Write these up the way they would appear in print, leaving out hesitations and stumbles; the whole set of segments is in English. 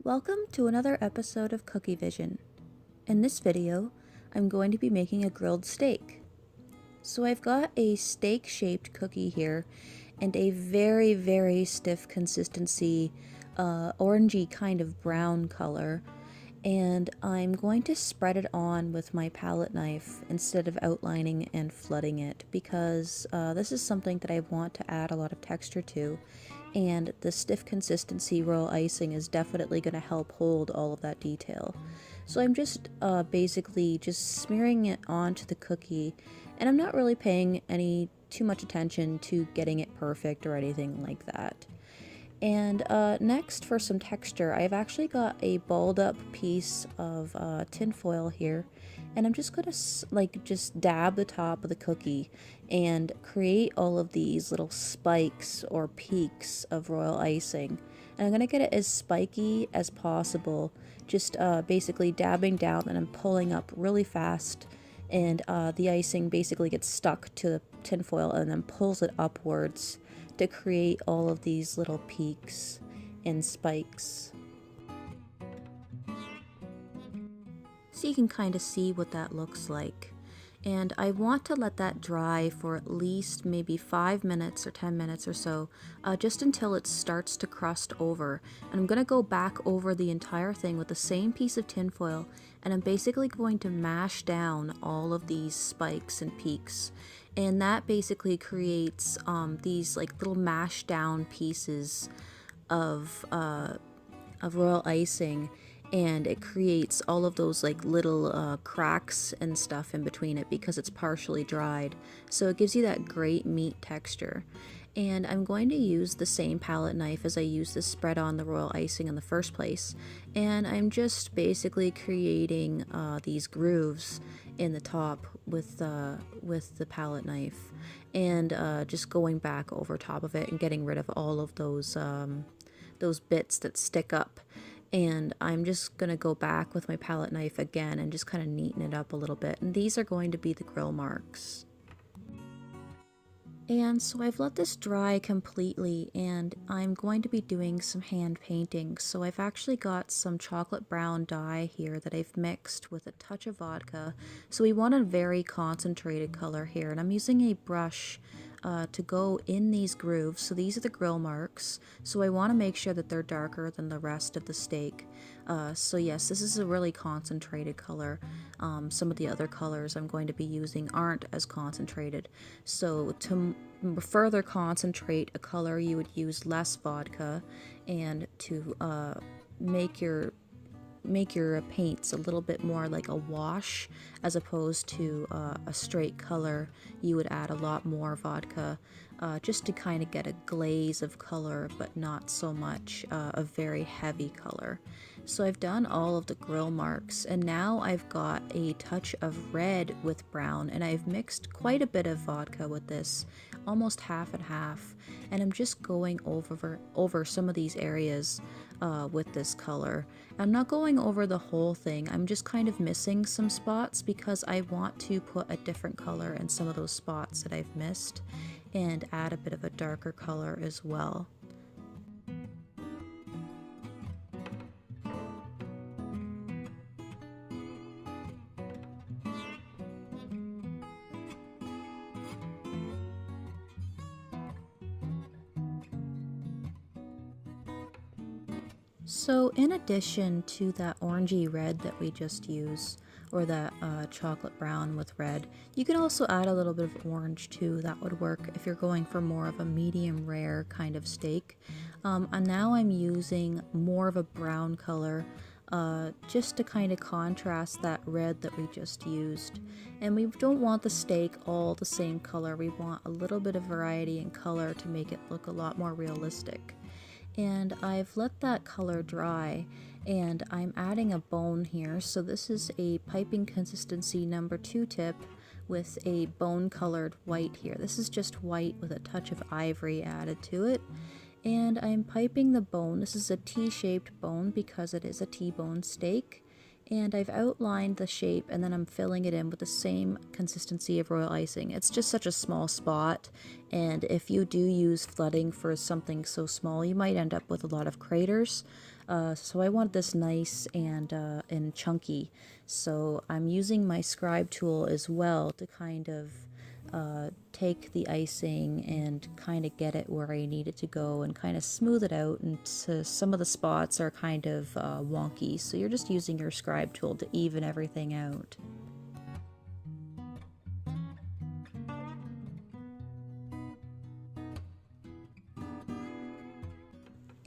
Welcome to another episode of Kookievision. In this video, I'm going to be making a grilled steak. So I've got a steak-shaped cookie here and a very stiff consistency, orangey kind of brown color, and I'm going to spread it on with my palette knife instead of outlining and flooding it because this is something that I want to add a lot of texture to, and the stiff consistency royal icing is definitely going to help hold all of that detail. So I'm just basically just smearing it onto the cookie, and I'm not really paying too much attention to getting it perfect or anything like that. And next, for some texture, I've actually got a balled up piece of tin foil here, and I'm just gonna just dab the top of the cookie and create all of these little spikes or peaks of royal icing. And I'm gonna get it as spiky as possible, just basically dabbing down and I'm pulling up really fast, and the icing basically gets stuck to the tin foil and then pulls it upwards to create all of these little peaks and spikes. So you can kind of see what that looks like. And I want to let that dry for at least maybe 5 minutes or 10 minutes or so, just until it starts to crust over. And I'm going to go back over the entire thing with the same piece of tin foil, and I'm basically going to mash down all of these spikes and peaks. And that basically creates these like little mashed down pieces of royal icing, and it creates all of those like little cracks and stuff in between it because it's partially dried. So it gives you that great meat texture. And I'm going to use the same palette knife as I used to spread on the royal icing in the first place. And I'm just basically creating these grooves in the top with the palette knife, and just going back over top of it and getting rid of all of those bits that stick up. And I'm just going to go back with my palette knife again and just kind of neaten it up a little bit. And these are going to be the grill marks. And so I've let this dry completely, and I'm going to be doing some hand painting. So I've actually got some chocolate brown dye here that I've mixed with a touch of vodka. So we want a very concentrated color here, and I'm using a brush to go in these grooves. So these are the grill marks, so I want to make sure that they're darker than the rest of the steak. So yes, this is a really concentrated color. Some of the other colors I'm going to be using aren't as concentrated. So to further concentrate a color, you would use less vodka, and to make your paints a little bit more like a wash as opposed to a straight color, you would add a lot more vodka, just to kind of get a glaze of color but not so much a very heavy color. So I've done all of the grill marks, and now I've got a touch of red with brown, and I've mixed quite a bit of vodka with this, almost half and half, and I'm just going over some of these areas with this color. I'm not going over the whole thing, I'm just kind of missing some spots because I want to put a different color in some of those spots that I've missed and add a bit of a darker color as well. So in addition to that orangey red that we just used, or that chocolate brown with red, you can also add a little bit of orange too. That would work if you're going for more of a medium rare kind of steak. And now I'm using more of a brown color, just to kind of contrast that red that we just used. And we don't want the steak all the same color, we want a little bit of variety in color to make it look a lot more realistic. And I've let that color dry, and I'm adding a bone here. So this is a piping consistency number 2 tip with a bone colored white here. This is just white with a touch of ivory added to it. And I'm piping the bone. This is a T-shaped bone because it is a T-bone steak. And I've outlined the shape, and then I'm filling it in with the same consistency of royal icing. It's just such a small spot, and if you do use flooding for something so small, you might end up with a lot of craters. So I want this nice and chunky. So I'm using my scribe tool as well to kind of take the icing and kind of get it where I need it to go and kind of smooth it out. And some of the spots are kind of wonky, so you're just using your scribe tool to even everything out.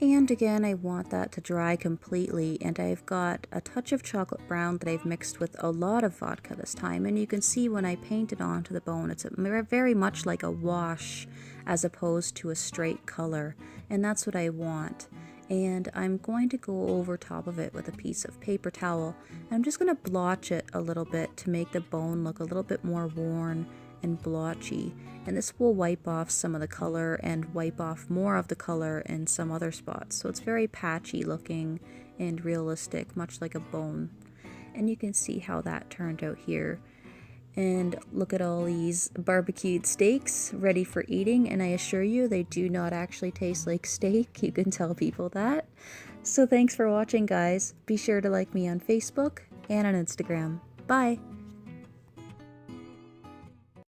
And again, I want that to dry completely, and I've got a touch of chocolate brown that I've mixed with a lot of vodka this time, and you can see when I paint it onto the bone, it's very much like a wash as opposed to a straight color, and that's what I want. And I'm going to go over top of it with a piece of paper towel, and I'm just going to blotch it a little bit to make the bone look a little bit more worn and blotchy, and this will wipe off some of the color and wipe off more of the color in some other spots, so it's very patchy looking and realistic, much like a bone. And you can see how that turned out here. And look at all these barbecued steaks ready for eating, and I assure you they do not actually taste like steak. You can tell people that. So thanks for watching, guys. Be sure to like me on Facebook and on Instagram. Bye!